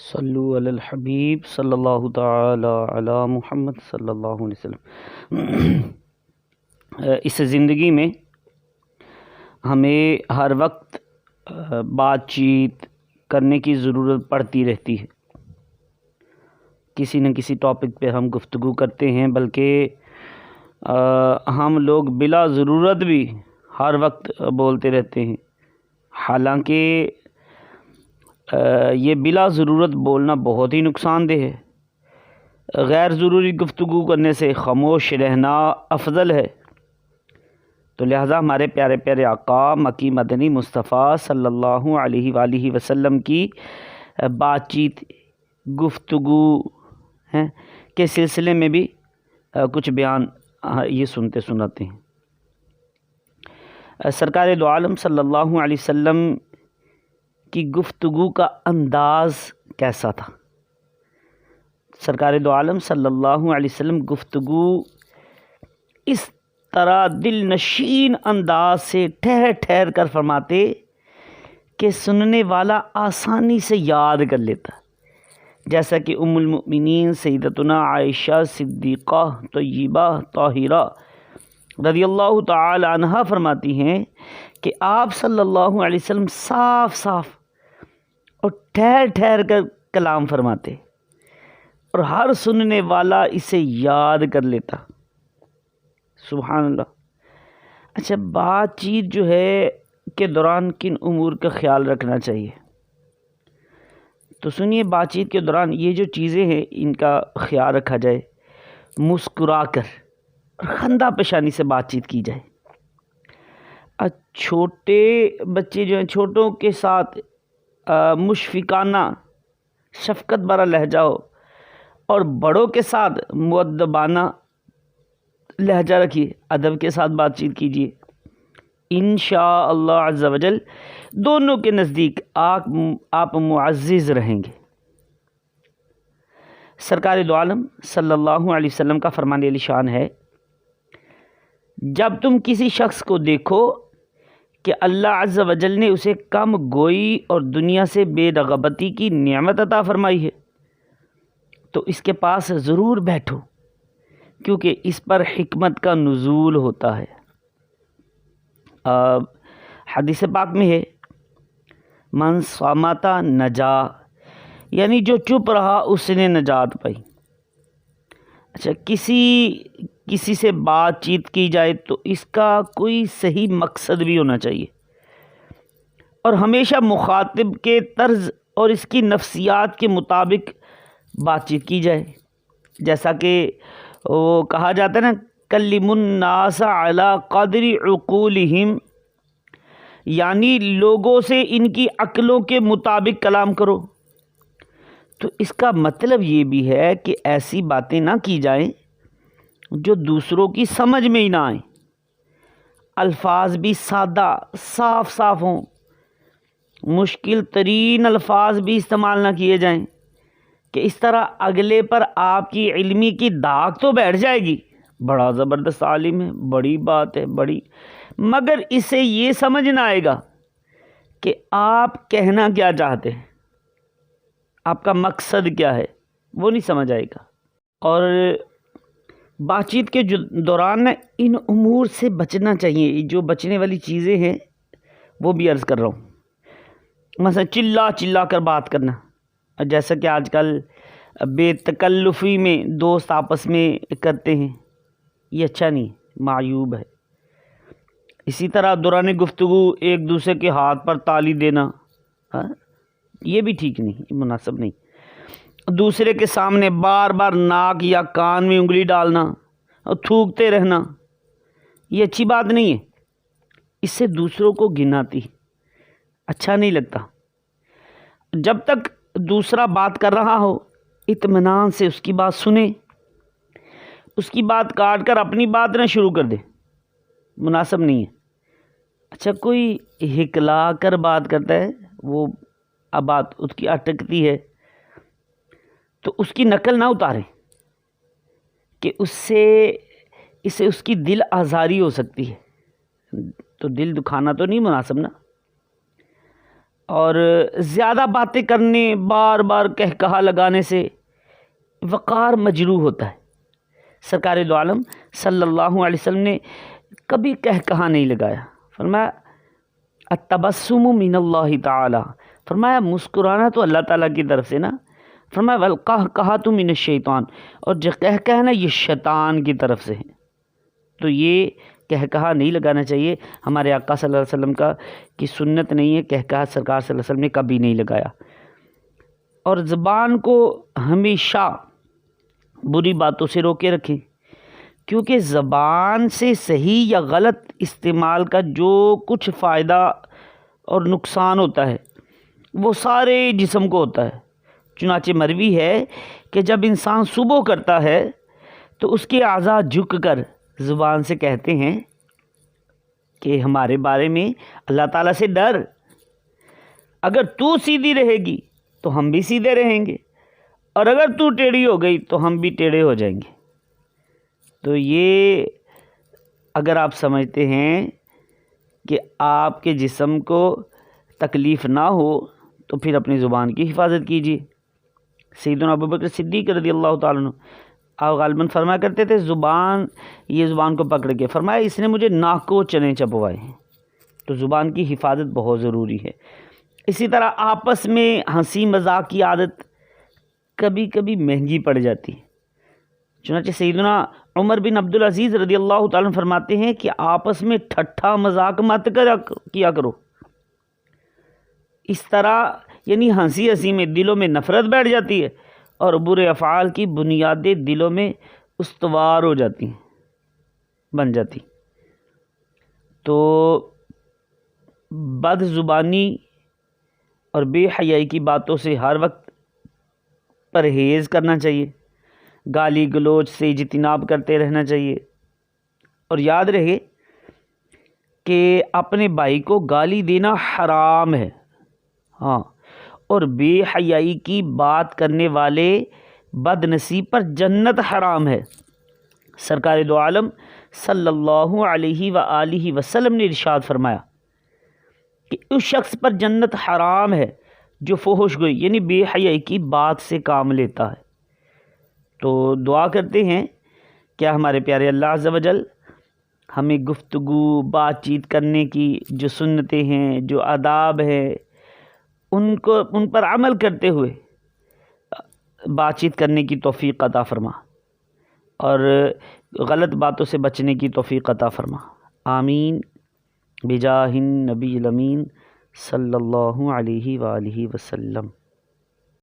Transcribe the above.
صلو علی الحبیب صلی اللہ تعالی علی محمد صلی اللہ علیہ وسلم۔ اس زندگی میں ہمیں ہر وقت بات چیت کرنے کی ضرورت پڑتی رہتی ہے۔ کسی نہ کسی ٹاپک پہ ہم گفتگو کرتے ہیں، بلکہ ہم لوگ بلا ضرورت بھی ہر وقت بولتے رہتے ہیں۔ حالانکہ یہ بلا ضرورت بولنا بہت ہی نقصان دہ ہے۔ غیر ضروری گفتگو کرنے سے خاموش رہنا افضل ہے۔ تو لہٰذا ہمارے پیارے پیارے آقا مکی مدنی مصطفیٰ صلی اللہ علیہ وآلہ وسلم کی بات چیت گفتگو کے سلسلے میں بھی کچھ بیان یہ سناتے ہیں۔ سرکار دو عالم صلی اللہ علیہ وسلم کی گفتگو کا انداز کیسا تھا؟ سرکار دو عالم صلی اللہ علیہ وسلم گفتگو اس طرح دل نشین انداز سے ٹھہر ٹھہر کر فرماتے کہ سننے والا آسانی سے یاد کر لیتا، جیسا کہ ام المؤمنین سیدتنا عائشہ صدیقہ طیبہ طاہرہ رضی اللہ تعالی عنہا فرماتی ہیں کہ آپ صلی اللہ علیہ وسلم صاف صاف اور ٹھہر ٹھہر کر کلام فرماتے اور ہر سننے والا اسے یاد کر لیتا۔ سبحان اللہ۔ اچھا، بات چیت جو ہے کے دوران کن امور کا خیال رکھنا چاہیے؟ تو سنیے، بات چیت کے دوران یہ جو چیزیں ہیں ان کا خیال رکھا جائے۔ مسکرا کر اور خندہ پیشانی سے بات چیت کی جائے۔ چھوٹے بچے جو ہیں، چھوٹوں کے ساتھ مشفقانہ شفقت بھرا لہجہ ہو، اور بڑوں کے ساتھ مؤدبانہ لہجہ رکھیے، ادب کے ساتھ بات چیت کیجیے۔ انشاءاللہ عز و جل دونوں کے نزدیک آپ معزز رہیں گے۔ سرکار دو عالم صلی اللہ علیہ وسلم کا فرمان علی شان ہے، جب تم کسی شخص کو دیکھو کہ اللہ عز و جل نے اسے کم گوئی اور دنیا سے بے رغبتی کی نعمت عطا فرمائی ہے، تو اس کے پاس ضرور بیٹھو، کیونکہ اس پر حکمت کا نزول ہوتا ہے۔ حدیث پاک میں ہے، من صامت نجا، یعنی جو چپ رہا اس نے نجات پائی۔ اچھا، کسی سے بات چیت کی جائے تو اس کا کوئی صحیح مقصد بھی ہونا چاہیے، اور ہمیشہ مخاطب کے طرز اور اس کی نفسیات کے مطابق بات چیت کی جائے۔ جیسا کہ وہ کہا جاتا ہے نا، کلم الناس علی قدر عقولہم، یعنی لوگوں سے ان کی عقلوں کے مطابق کلام کرو۔ تو اس کا مطلب یہ بھی ہے کہ ایسی باتیں نہ کی جائیں جو دوسروں کی سمجھ میں ہی نہ آئیں، الفاظ بھی سادہ صاف صاف ہوں، مشکل ترین الفاظ بھی استعمال نہ کیے جائیں کہ اس طرح اگلے پر آپ کی علمی کی داغ تو بیٹھ جائے گی، بڑا زبردست عالم ہے، بڑی بات ہے، بڑی، مگر اسے یہ سمجھ نہ آئے گا کہ آپ کہنا کیا چاہتے ہیں، آپ کا مقصد کیا ہے، وہ نہیں سمجھ آئے گا۔ اور بات چیت کے دوران ان امور سے بچنا چاہیے، جو بچنے والی چیزیں ہیں وہ بھی عرض کر رہا ہوں۔ مثلا چلا کر بات کرنا، جیسا کہ آج کل بے تکلفی میں دوست آپس میں کرتے ہیں، یہ اچھا نہیں، معیوب ہے۔ اسی طرح دوران گفتگو ایک دوسرے کے ہاتھ پر تالی دینا، یہ بھی ٹھیک نہیں، یہ مناسب نہیں۔ دوسرے کے سامنے بار بار ناک یا کان میں انگلی ڈالنا اور تھوکتے رہنا، یہ اچھی بات نہیں ہے، اس سے دوسروں کو گناتی، اچھا نہیں لگتا۔ جب تک دوسرا بات کر رہا ہو، اطمینان سے اس کی بات سنیں، اس کی بات کاٹ کر اپنی بات نہ شروع کر دے، مناسب نہیں ہے۔ اچھا، کوئی ہکلا کر بات کرتا ہے، وہ اب بات اس کی اٹکتی ہے تو اس کی نقل نہ اتاریں کہ اسے اس کی دل آزاری ہو سکتی ہے، تو دل دکھانا تو نہیں مناسب نا۔ اور زیادہ باتیں کرنے، بار بار کہا لگانے سے وقار مجروح ہوتا ہے۔ سرکار دو عالم صلی اللہ علیہ وسلم نے کبھی کہا نہیں لگایا۔ فرمایا التبسم من اللہ تعالی، فرمایا مسکرانا تو اللہ تعالیٰ کی طرف سے نا، فرمایا والقہقہۃ من الشیطان، اور جو کہنا یہ شیطان کی طرف سے ہے۔ تو یہ کہا نہیں لگانا چاہیے، ہمارے آقا صلی اللہ علیہ وسلم کی سنت نہیں ہے، کہا سرکار صلی اللہ علیہ وسلم نے کبھی نہیں لگایا۔ اور زبان کو ہمیشہ بری باتوں سے روکے رکھیں، کیونکہ زبان سے صحیح یا غلط استعمال کا جو کچھ فائدہ اور نقصان ہوتا ہے وہ سارے جسم کو ہوتا ہے۔ چنانچہ مروی ہے کہ جب انسان صبح کرتا ہے تو اس کے اعضاء جھک کر زبان سے کہتے ہیں کہ ہمارے بارے میں اللہ تعالیٰ سے ڈر، اگر تو سیدھی رہے گی تو ہم بھی سیدھے رہیں گے، اور اگر تو ٹیڑھی ہو گئی تو ہم بھی ٹیڑھے ہو جائیں گے۔ تو یہ اگر آپ سمجھتے ہیں کہ آپ کے جسم کو تکلیف نہ ہو تو پھر اپنی زبان کی حفاظت کیجیے۔ سیدنا ابوبکر صدیق رضی اللہ تعالیٰ عنہ آپ غالباً فرمایا کرتے تھے یہ زبان کو پکڑ کے، فرمایا اس نے مجھے ناک کو چنے چبوائے ہیں۔ تو زبان کی حفاظت بہت ضروری ہے۔ اسی طرح آپس میں ہنسی مذاق کی عادت کبھی کبھی مہنگی پڑ جاتی ہے۔ چنانچہ سیدنا عمر بن عبدالعزیز رضی اللہ تعالیٰ عنہ فرماتے ہیں کہ آپس میں ٹھٹھا مذاق مت کیا کرو، اس طرح یعنی ہنسی میں دلوں میں نفرت بیٹھ جاتی ہے اور برے افعال کی بنیادیں دلوں میں استوار ہو جاتی ہیں، بن جاتی۔ تو بد زبانی اور بے حیائی کی باتوں سے ہر وقت پرہیز کرنا چاہیے، گالی گلوچ سے اجتناب کرتے رہنا چاہیے، اور یاد رہے کہ اپنے بھائی کو گالی دینا حرام ہے، ہاں، اور بے حیائی کی بات کرنے والے بد نصیب پر جنت حرام ہے۔ سرکار دو عالم صلی اللہ علیہ وآلہ وسلم نے ارشاد فرمایا کہ اس شخص پر جنت حرام ہے جو فحش گوئی یعنی بے حیائی کی بات سے کام لیتا ہے۔ تو دعا کرتے ہیں کیا ہمارے پیارے اللہ عز و جل ہمیں گفتگو بات چیت کرنے کی جو سنتیں ہیں، جو آداب ہیں، ان پر عمل کرتے ہوئے بات چیت کرنے کی توفیق عطا فرما، اور غلط باتوں سے بچنے کی توفیق عطا فرما، آمین بجاہ النبی الامین صلی اللہ علیہ وآلہ وسلم۔